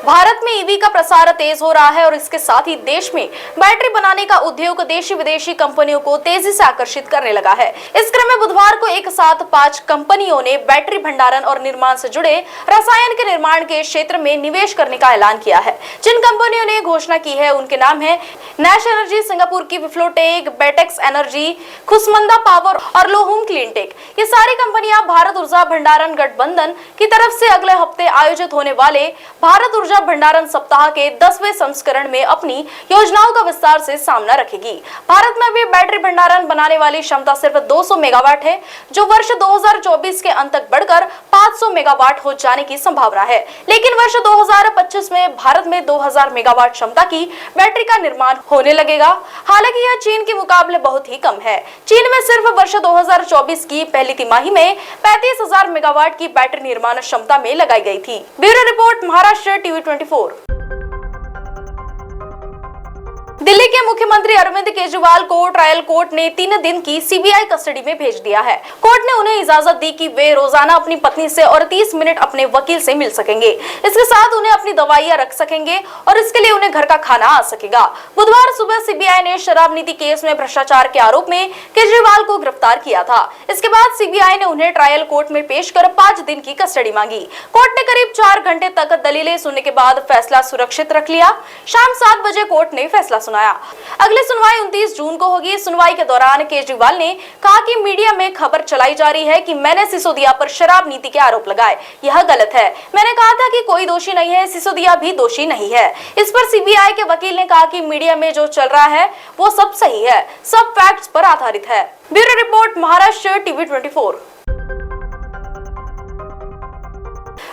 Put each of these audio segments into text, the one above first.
भारत में ईवी का प्रसार तेज हो रहा है और इसके साथ ही देश में बैटरी बनाने का उद्योग देशी विदेशी कंपनियों को तेजी से आकर्षित करने लगा है। इस क्रम में बुधवार को एक साथ 5 कंपनियों ने बैटरी भंडारण और निर्माण से जुड़े रसायन के निर्माण के क्षेत्र में निवेश करने का ऐलान किया है। जिन कंपनियों ने घोषणा की है उनके नाम है नैश एनर्जी, सिंगापुर की विफ्लोटेक, बेटेक्स एनर्जी, खुशमंदा पावर और लोहुम क्लीनटेक। ये सारी कंपनियां भारत ऊर्जा भंडारण गठबंधन की तरफ से अगले हफ्ते आयोजित होने वाले भारत ऊर्जा भंडारण सप्ताह के 10वें संस्करण में अपनी योजनाओं का विस्तार से सामना रखेगी। भारत में भी बैटरी भंडारण बनाने वाली क्षमता सिर्फ 200 मेगावाट है, जो वर्ष 2024 के अंत तक बढ़कर 500 मेगावाट हो जाने की संभावना है। लेकिन वर्ष 2025 में भारत में 2000 मेगावाट क्षमता की बैटरी का निर्माण होने लगेगा। हालांकि यह चीन के मुकाबले बहुत ही कम है। चीन में सिर्फ वर्ष 2024 की पहली तिमाही में 35,000 मेगावाट की बैटरी निर्माण क्षमता में लगाई गई थी। Bureau report, Maharashtra TV 24। Delhi के मुख्यमंत्री अरविंद केजरीवाल को ट्रायल कोर्ट ने 3 दिन की सीबीआई कस्टडी में भेज दिया है। कोर्ट ने उन्हें इजाजत दी कि वे रोजाना अपनी पत्नी से और 30 मिनट अपने वकील से मिल सकेंगे। इसके साथ उन्हें अपनी दवाइयां रख सकेंगे और इसके लिए उन्हें घर का खाना आ सकेगा। बुधवार सुबह सीबीआई ने शराब नीति केस में भ्रष्टाचार के आरोप में केजरीवाल को गिरफ्तार किया था। इसके बाद सीबीआई ने उन्हें ट्रायल कोर्ट में पेश कर 5 दिन की कस्टडी मांगी। कोर्ट ने करीब 4 घंटे तक दलीलें सुनने के बाद फैसला सुरक्षित रख लिया। शाम 7 बजे कोर्ट ने फैसला सुनाया। अगली सुनवाई 29 जून को होगी। सुनवाई के दौरान केजरीवाल ने कहा कि मीडिया में खबर चलाई जा रही है कि मैंने सिसोदिया पर शराब नीति के आरोप लगाए। यह गलत है। मैंने कहा था कि कोई दोषी नहीं है, सिसोदिया भी दोषी नहीं है। इस पर सीबीआई के वकील ने कहा कि मीडिया में जो चल रहा है वो सब सही है, सब फैक्ट्स पर आधारित है। Bureau report, Maharashtra TV 24।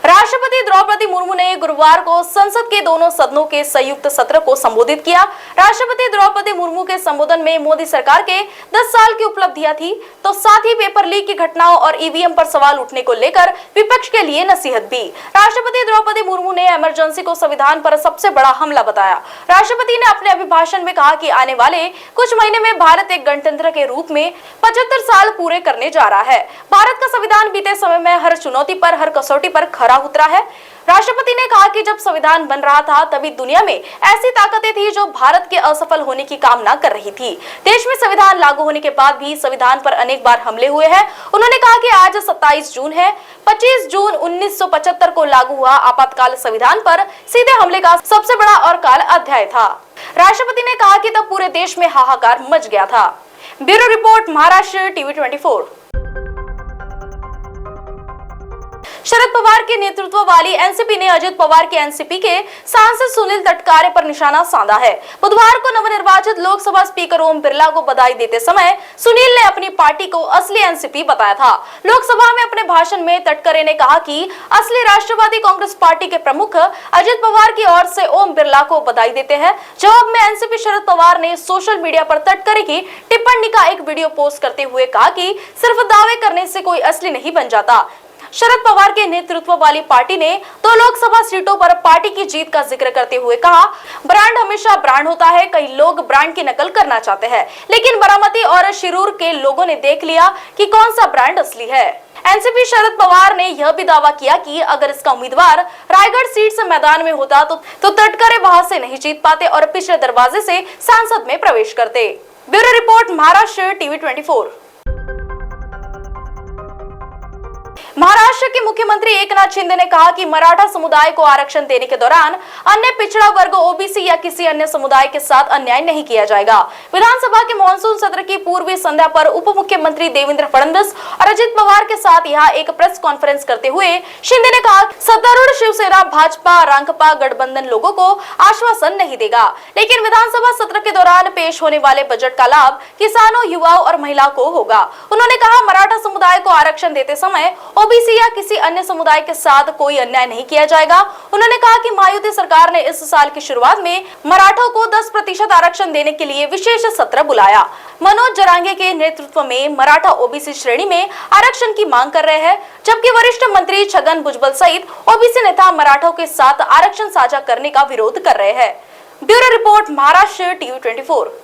राष्ट्रपति द्रौपदी मुर्मू ने गुरुवार को संसद के दोनों सदनों के संयुक्त सत्र को संबोधित किया। राष्ट्रपति द्रौपदी मुर्मू के संबोधन में मोदी सरकार के 10 साल की उपलब्धियां थी, तो साथ ही पेपर लीक की घटनाओं और ईवीएम पर सवाल उठने को लेकर विपक्ष के लिए नसीहत भी। राष्ट्रपति द्रौपदी मुर्मू ने इमरजेंसी को संविधान पर सबसे बड़ा हमला बताया। राष्ट्रपति ने अपने अभिभाषण में कहा कि आने वाले कुछ महीने में भारत एक गणतंत्र के रूप में 75 साल पूरे करने जा रहा है। भारत का संविधान बीते समय में हर चुनौती पर, हर कसौटी पर खरा उतरा है। राष्ट्रपति ने कहा कि जब संविधान बन रहा था तभी दुनिया में ऐसी ताकतें थी जो भारत के असफल होने की कामना कर रही थी। देश में संविधान लागू होने के बाद भी संविधान पर अनेक बार हमले हुए हैं। उन्होंने कहा कि आज 27 जून है। 25 जून 1975 को लागू हुआ आपातकाल संविधान पर सीधे हमले का सबसे बड़ा और काल अध्याय था। राष्ट्रपति ने कहा कि तब पूरे देश में हाहाकार मच गया था। Bureau report, Maharashtra TV 24। Sharad Pawar के नेतृत्व वाली एनसीपी ने अजित पवार के एनसीपी के सांसद सुनील तटकरे पर निशाना साधा है। बुधवार को नवनिर्वाचित लोकसभा स्पीकर ओम बिरला को बधाई देते समय सुनील ने अपनी पार्टी को असली एनसीपी बताया था। लोकसभा में अपने भाषण में तटकरे ने कहा कि असली राष्ट्रवादी कांग्रेस पार्टी के प्रमुख अजित पवार की ओर से ओम बिरला को बधाई देते हैं। जवाब में एनसीपी शरद पवार ने सोशल मीडिया पर तटकरे की टिप्पणी का एक वीडियो पोस्ट करते हुए कहा कि सिर्फ दावे करने से कोई असली नहीं बन जाता। शरद पवार के नेतृत्व वाली पार्टी ने 2 लोकसभा सीटों पर पार्टी की जीत का जिक्र करते हुए कहा, ब्रांड हमेशा ब्रांड होता है। कई लोग ब्रांड की नकल करना चाहते हैं, लेकिन बारामती और शिरूर के लोगों ने देख लिया कि कौन सा ब्रांड असली है। एनसीपी शरद पवार ने यह भी दावा किया कि अगर इसका उम्मीदवार रायगढ़ सीट से मैदान में होता तो तटकरे वहां से नहीं जीत पाते और पिछले दरवाजे से संसद में प्रवेश करते। Bureau report, Maharashtra TV 24। Maharashtra के मुख्यमंत्री एकनाथ शिंदे ने कहा कि मराठा समुदाय को आरक्षण देने के दौरान अन्य पिछड़ा वर्ग, ओबीसी या किसी अन्य समुदाय के साथ अन्याय नहीं किया जाएगा। विधानसभा के मानसून सत्र की पूर्वी संध्या पर उप मुख्यमंत्री देवेंद्र फडणवीस और अजित पवार के साथ यहाँ एक प्रेस कॉन्फ्रेंस करते हुए शिंदे ने कहा, सत्तारूढ़ शिवसेना, भाजपा, रांकपा गठबंधन लोगों को आश्वासन नहीं देगा, लेकिन विधानसभा सत्र के दौरान पेश होने वाले बजट का लाभ किसानों, युवाओं और महिलाओं को होगा। उन्होंने कहा, मराठा समुदाय को आरक्षण देते समय ओबीसी या किसी अन्य समुदाय के साथ कोई अन्याय नहीं किया जाएगा। उन्होंने कहा कि महायुति सरकार ने इस साल की शुरुआत में मराठों को 10% आरक्षण देने के लिए विशेष सत्र बुलाया। मनोज जरांगे के नेतृत्व में मराठा ओबीसी श्रेणी में आरक्षण की मांग कर रहे हैं, जबकि वरिष्ठ मंत्री छगन भुजबल सहित ओबीसी नेता मराठों के साथ आरक्षण साझा करने का विरोध कर रहे हैं। Bureau report, Maharashtra TV 24।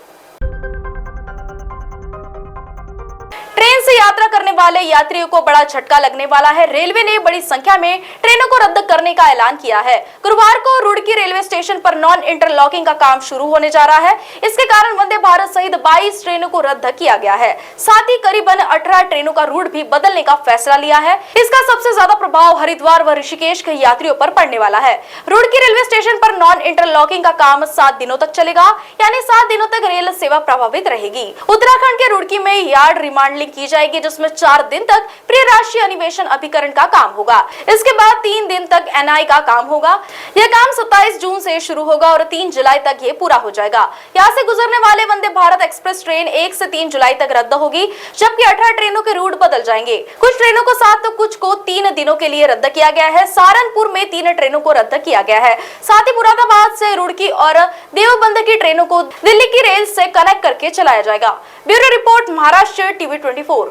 Train से यात्रा करने वाले यात्रियों को बड़ा झटका लगने वाला है। रेलवे ने बड़ी संख्या में ट्रेनों को रद्द करने का ऐलान किया है। गुरुवार को रुड़की रेलवे स्टेशन पर नॉन इंटरलॉकिंग का काम शुरू होने जा रहा है। इसके कारण वंदे भारत सहित 22 ट्रेनों को रद्द किया गया है। साथ ही करीबन 18 ट्रेनों का रूट भी बदलने का फैसला लिया है। इसका सबसे ज्यादा प्रभाव हरिद्वार व ऋषिकेश के यात्रियों पर पड़ने वाला है। रुड़की रेलवे स्टेशन पर नॉन इंटरलॉकिंग का काम 7 दिनों तक चलेगा, यानी 7 दिनों तक रेल सेवा प्रभावित रहेगी। उत्तराखंड के रुड़की में यार्ड रिमांडलिंग की जाएगी, जिसमें 4 दिन तक प्रिय राष्ट्रीय अन्वेषण अभिकरण का काम होगा। इसके बाद 3 दिन तक एनआई का काम होगा। यह काम 27 जून से शुरू होगा और 3 जुलाई तक ये पूरा हो जाएगा। यहाँ से गुजरने वाले वंदे भारत एक्सप्रेस ट्रेन 1 से 3 जुलाई तक रद्द होगी, जबकि 18 ट्रेनों के रूट बदल जाएंगे। कुछ ट्रेनों को 7 तो कुछ को 3 दिनों के लिए रद्द किया गया है। सहारनपुर में 3 ट्रेनों को रद्द किया गया है। साथ ही मुरादाबाद से रुड़की और देवबंद की ट्रेनों को दिल्ली की रेल से कनेक्ट करके चलाया जाएगा। Bureau report, Maharashtra TV 24।